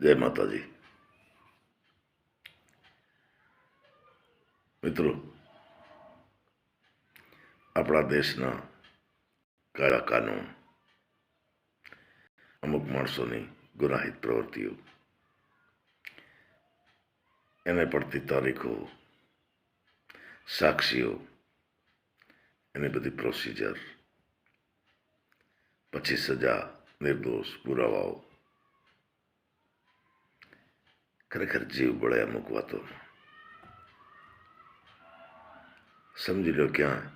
જય માતાજી. મિત્રો, આપણા દેશના કાયદા કાનૂન, અમુક માણસોની ગુનાહિત પ્રવૃત્તિઓ, એને પડતી તારીખો, સાક્ષીઓ, એની બધી પ્રોસિજર, પછી સજા, નિર્દોષ, પુરાવાઓ, ખરેખર જીવ બળે અમુક વાતો. સમજી લો ક્યાં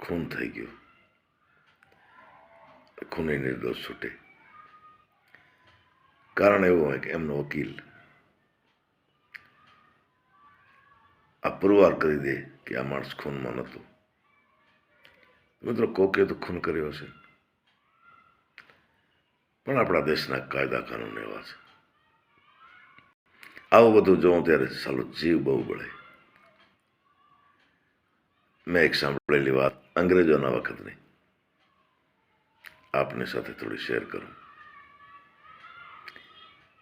ખૂન થઈ ગયું, ખૂની નિર્દોષ છૂટે. કારણ એવું હોય કે એમનો વકીલ આ પુરવાર કરી દે કે આ માણસ ખૂનમાં નહોતો. મિત્રો, કોકે તો ખૂન કર્યો હશે, પણ આપણા દેશના કાયદા કાનૂન એવા છે. આવું બધું જોઉં ત્યારે સાલો જીવ બહુ બળે. મેં એક સાંભળેલી વાત અંગ્રેજોના વખતની આપની સાથે થોડી શેર કરું.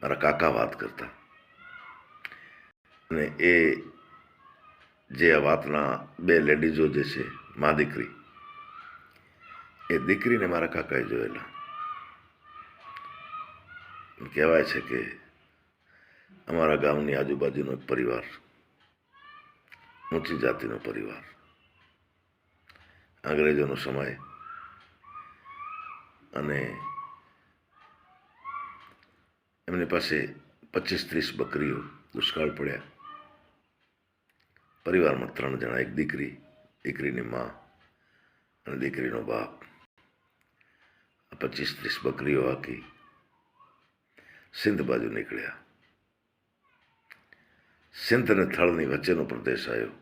મારા કાકા વાત કરતા, અને એ જે આ વાતના બે લેડીઝો જે છે, મા દીકરી, એ દીકરીને મારા કાકાએ જોયેલા. કહેવાય છે કે અમારા ગામની આજુબાજુનો એક પરિવાર, ઊંચી જાતિનો પરિવાર, અંગ્રેજોનો સમય, અને એમની પાસે 25-30 બકરીઓ, દુષ્કાળ પડ્યા. પરિવારમાં 3 જણા, એક દીકરી, દીકરીની મા અને દીકરીનો બાપ. 25-30 બકરીઓ હાકી સિંધ બાજુ નીકળ્યા. સિંધ અને થળની વચ્ચેનો પ્રદેશ આવ્યો.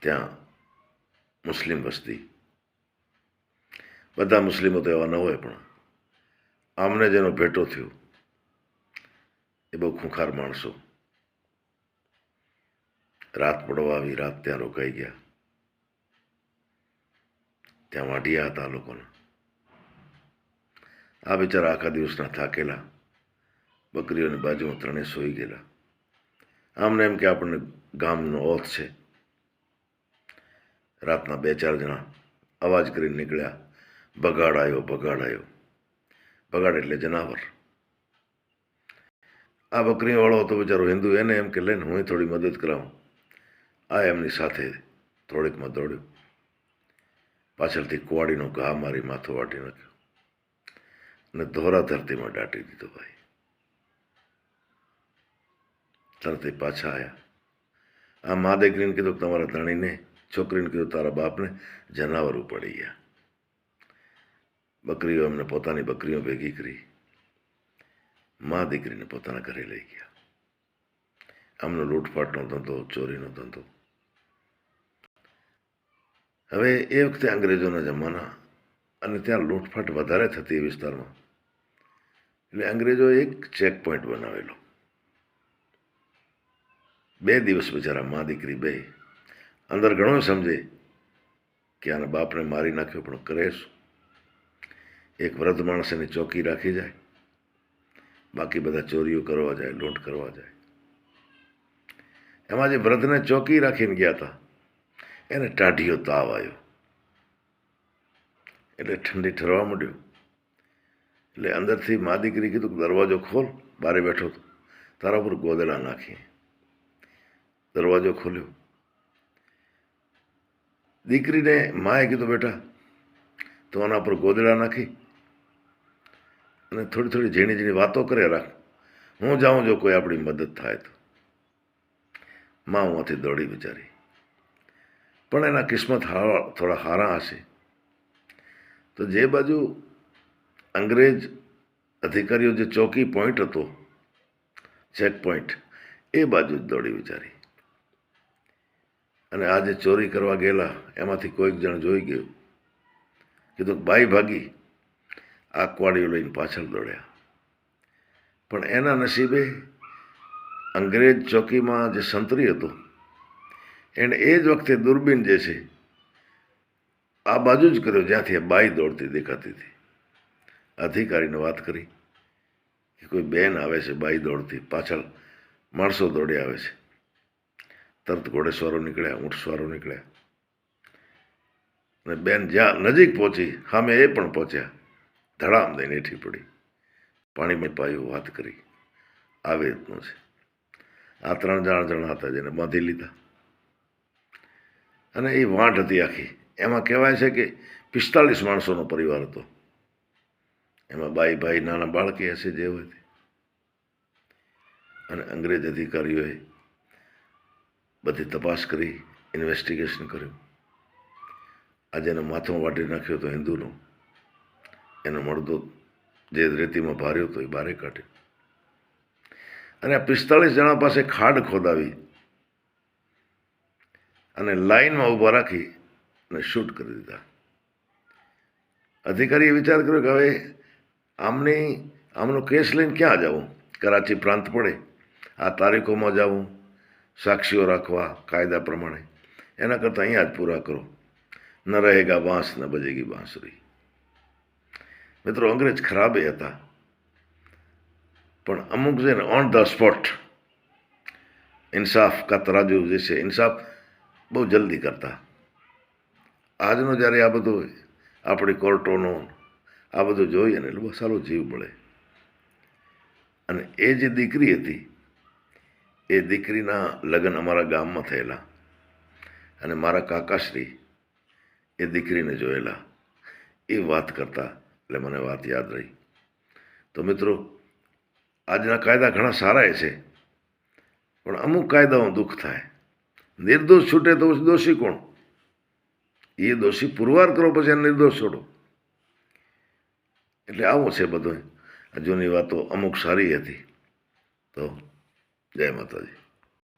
ત્યાં મુસ્લિમ વસ્તી, બધા મુસ્લિમો તો એવા ન હોય, પણ આમને જેનો ભેટો થયો એ બહુ ખૂંખાર માણસો. રાત પડવા આવી, રાત ત્યાં રોકાઈ ગયા. ત્યાં વાઢિયા હતા લોકોના. આ બિચારા આખા દિવસના થાકેલા, બકરીઓની બાજુમાં 3 સોઈ ગયેલા. આમને એમ કે આપણને ગામનો ઓથ છે. રાતના 2-4 જણા અવાજ કરીને નીકળ્યા, બગાડ આવ્યો, બગાડ આવ્યો. બગાડ એટલે જનાવર. આ બકરીવાળો હતો બિચારો હિન્દુ, એને એમ કે લઈને હું થોડી મદદ કરાવું. આ એમની સાથે થોડીકમાં દોડ્યો, પાછળથી કુવાડીનો ઘા મારી માથું વાટી નાખ્યો અને ધોરા ધરતીમાં દાટી દીધો. ભાઈ, તરત પાછા આવ્યા. આ મા દીકરીને કીધું તમારા ધણીને, છોકરીને કીધું તારા બાપને જનાવર પડી ગયા. બકરીઓ એમને પોતાની બકરીઓ ભેગી કરી, મા દીકરીને પોતાના ઘરે લઈ ગયા. આમનો લૂંટફાટનો ધંધો, ચોરીનો ધંધો. હવે એ વખતે અંગ્રેજોના જમાના, અને ત્યાં લૂંટફાટ વધારે થતી એ વિસ્તારમાં, એટલે અંગ્રેજોએ એક ચેક પોઈન્ટ બનાવેલો. 2 દિવસ બિચારા મા દીકરી બે અંદર ઘણો સમજે કે આના બાપને મારી નાખ્યો, પણ કરે શું? એક વૃદ્ધ માણસ એની ચોકી રાખી જાય, બાકી બધા ચોરીઓ કરવા જાય, લૂંટ કરવા જાય. એમાં જે વૃદ્ધને ચોકી રાખીને ગયા હતા, એને ટાઢીયો તાવ આવ્યો, એટલે ઠંડી ઠરવા માંડ્યો. એટલે અંદરથી મા દીકરી કીધું કે દરવાજો ખોલ, બારે બેઠો હતો, તારા ઉપર ગોદડા નાખી. દરવાજો ખોલ્યો. દીકરીને માએ કીધું બેટા તો આના પર ગોદડા નાખી અને થોડી થોડી ઝીણી ઝીણી વાતો કરે રાખ, હું જાઉં જો કોઈ આપણી મદદ થાય તો. મા ઉમાંથી દોડી બિચારી. પણ એના કિસ્મત થોડા હારા હશે, તો જે બાજુ અંગ્રેજ અધિકારીઓ જે ચોકી પોઈન્ટ હતો, ચેક પોઈન્ટ, એ બાજુ જ દોડી બિચારી. અને આ જે ચોરી કરવા ગયેલા એમાંથી કોઈક જણ જોઈ ગયું, કીધું બાઈ ભાગી. આ કવાડીઓ લઈને પાછળ દોડ્યા. પણ એના નસીબે અંગ્રેજ ચોકીમાં જે સંતરી હતો, એણે એ જ વખતે દૂરબીન જે છે આ બાજુ જ કર્યો જ્યાંથી આ બાઈ દોડતી દેખાતી હતી. અધિકારીને વાત કરી કે કોઈ બેન આવે છે બાઈ દોડતી, પાછળ માણસો દોડી આવે છે. તરત ઘોડેસવારો નીકળ્યા, ઊંટસવારો નીકળ્યા, અને બેન જ્યાં નજીક પહોંચી સામે એ પણ પહોંચ્યા. ધડામ દઈને હેઠી પડી, પાણીમાં પાયું, વાત કરી, આવી રીતનું છે. આ 3 જણા હતા જેને બાંધી લીધા. અને એ વાંઢ હતી આખી. એમાં કહેવાય છે કે 45 માણસોનો પરિવાર હતો. એમાં બાઈ ભાઈ, નાના બાળકી હશે જે હોય તે. અને અંગ્રેજ અધિકારીઓએ બધી તપાસ કરી, ઇન્વેસ્ટિગેશન કર્યું. આજે એનો માથો વાટી નાખ્યો હતો હિન્દુનો. એનો મળદો જે રેતીમાં ભાર્યો હતો એ બારે કાઢ્યો. અને આ 45 જણા પાસે ખાડ ખોદાવી અને લાઈનમાં ઊભા રાખી અને શૂટ કરી દીધા. અધિકારીએ વિચાર કર્યો કે હવે આમનો કેસ લઈને ક્યાં જવું? કરાચી પ્રાંત પડે, આ તારીખોમાં જવું, સાક્ષીઓ રાખવા કાયદા પ્રમાણે. એના કરતાં અહીંયા જ પૂરા કરો. ન રહેગા બાંસ ન બજેગી બાંસુરી. મિત્રો, અંગ્રેજ ખરાબે હતા, પણ અમુક છે ને ઓન ધ સ્પોટ ઇન્સાફ કા તરાજુ જે છે, ઇન્સાફ બહુ જલ્દી કરતા. આજનો જ્યારે આ બધું આપણી કોર્ટોનો આ બધું જોઈએ ને એટલે બહુ સારો જીવ મળે. અને એ જે દીકરી હતી, એ દીકરીના લગ્ન અમારા ગામમાં થયેલા, અને મારા કાકાશ્રી એ દીકરીને જોયેલા. એ વાત કરતા એટલે મને વાત યાદ રહી. તો મિત્રો, આજના કાયદા ઘણા સારા છે, પણ અમુક કાયદાઓ દુઃખ થાય. નિર્દોષ છૂટે તો દોષી કોણ? એ દોષી પુરવાર કરો, પછી એને નિર્દોષ છોડો. એટલે આવું છે બધું. જૂની વાતો અમુક સારી હતી. તો જય માતાજી.